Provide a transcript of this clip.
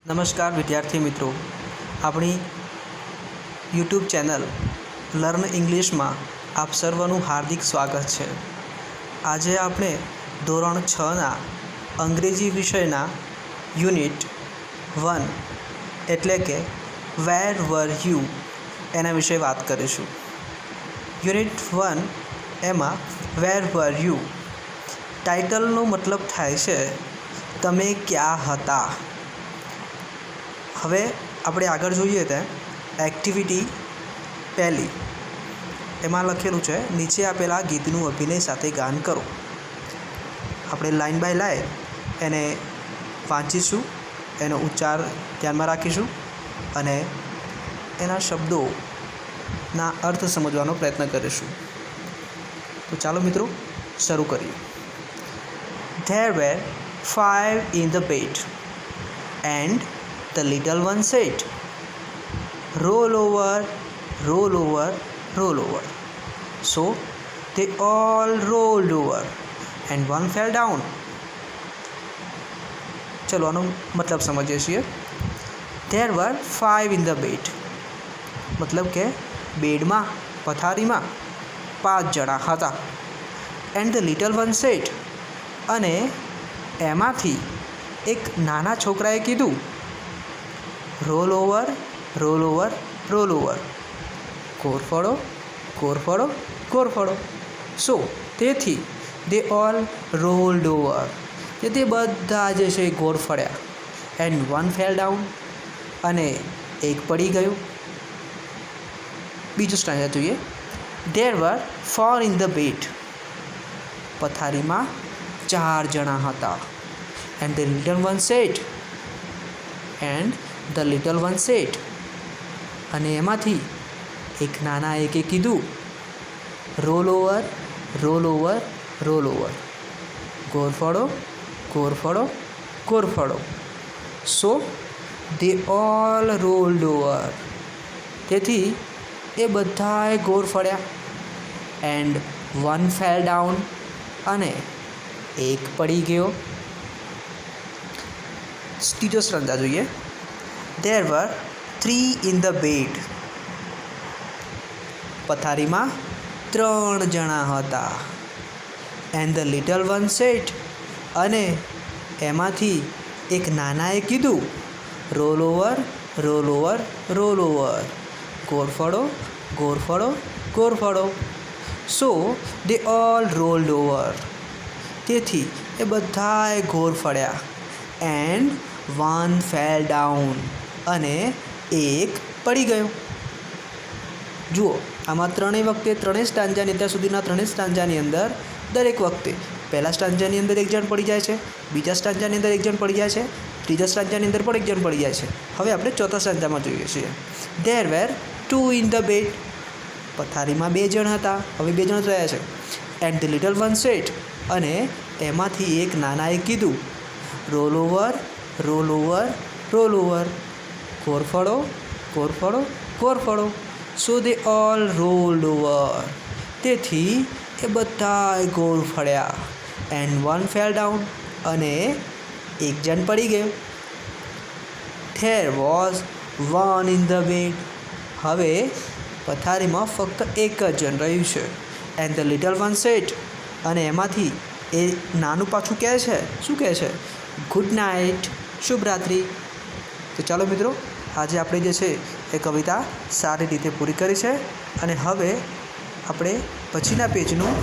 નમસ્કાર વિદ્યાર્થી મિત્રો, આપણી યુટ્યુબ ચેનલ લર્ન ઇંગ્લિશમાં આપ સર્વનું હાર્દિક સ્વાગત છે. આજે આપણે ધોરણ 6ના અંગ્રેજી વિષયના યુનિટ 1 એટલે કે વેર વર યુ એના વિશે વાત કરીશું. યુનિટ 1 એમાં વેર વર યુ ટાઇટલનો મતલબ થાય છે તમે ક્યાં હતા. હવે આપણે આગળ જોઈએ તો એક્ટિવિટી પહેલી એમાં લખેલું છે નીચે આપેલા ગીતનું અભિનય સાથે ગાન કરો. આપણે લાઇન બાય લાઇન એને વાંચીશું, એનો ઉચ્ચાર ધ્યાનમાં રાખીશું અને એના શબ્દોના અર્થ સમજવાનો પ્રયત્ન કરીશું. તો ચાલો મિત્રો શરૂ કરીએ. There were 5 in the bed and the little one said, roll over, roll over, roll over. So they all rolled over and one fell down. ચલો આનો મતલબ સમજીએ છીએ. There were 5 in the bed, મતલબ કે બેડમાં પથારીમાં 5 જણા હતા. And the little one said, અને એમાંથી એક નાના છોકરાએ કીધું, roll over, roll over, roll over. કોરફળો, કોરફળો, કોરફળો. So they all all rolled over, તે બધા જે છે એ ગોળ ફળ્યા. એન્ડ વન ફેલ ડાઉન, અને એક પડી ગયું. બીજું સ્ટાન્જા જોઈએ. There were 4 in the bed, પથારીમાં 4 જણા હતા. And the little one said, and the little one said, અને એમાંથી એક નાના એકે કીધું, roll over, roll over, roll over. ગોરફળો, ગોરફળો, ગોરફળો. So they all rolled over, તેથી એ બધાએ ગોર ફળ્યા. એન્ડ વન ફેલ ડાઉન, અને એક પડી ગયો. ત્રીજો સ્ટ્રાન્જા જોઈએ. There were 3 in the bed, પથારીમાં 3 જણા હતા. And the little one said, અને એમાંથી એક નાનાએ કીધું, roll over, roll over, roll over. ગોરફળો, ગોરફળો, ગોરફળો. So they all rolled over, તેથી એ બધાએ ગોર ફળ્યા. એન્ડ વન ફેલ ડાઉન, અને એક પડી ગયો. જુઓ, આમાં ત્રણેય વખતે ત્રણેય સ્ટાન્જાની અત્યાર સુધીના ત્રણેય સ્ટાન્જાની અંદર દરેક વખતે પહેલા સ્ટાન્જાની અંદર એક જણ પડી જાય છે, બીજા સ્ટાન્જાની અંદર એક જણ પડી જાય છે, ત્રીજા સ્ટાન્જાની અંદર પણ એક જણ પડી જાય છે. હવે આપણે ચોથા સ્ટાન્જામાં જોઈએ છીએ. There were 2 in the bed, પથારીમાં 2 જણ હતા, હવે 2 જણ રહ્યા છે. And the little one said, અને એમાંથી એક નાનાએ કીધું, roll over, roll over, roll over. કોરફળો, કોરફળો, કોરફળો. So they all rolled over, તેથી એ બધાએ ગોળ ફળ્યા. એન્ડ વન ફેલ ડાઉન, અને એક જણ પડી ગયો. There was 1 in the bed, હવે પથારીમાં ફક્ત એક જ જણ રહ્યું છે. And the little one said, અને એમાંથી એ નાનું પાછું કહે છે, શું કહે છે? ગુડ નાઇટ, શુભરાત્રિ. તો ચાલો મિત્રો, આજે આપણે જે છે એ કવિતા સારી રીતે પૂરી કરી છે. અને હવે આપણે પછીના પેજનું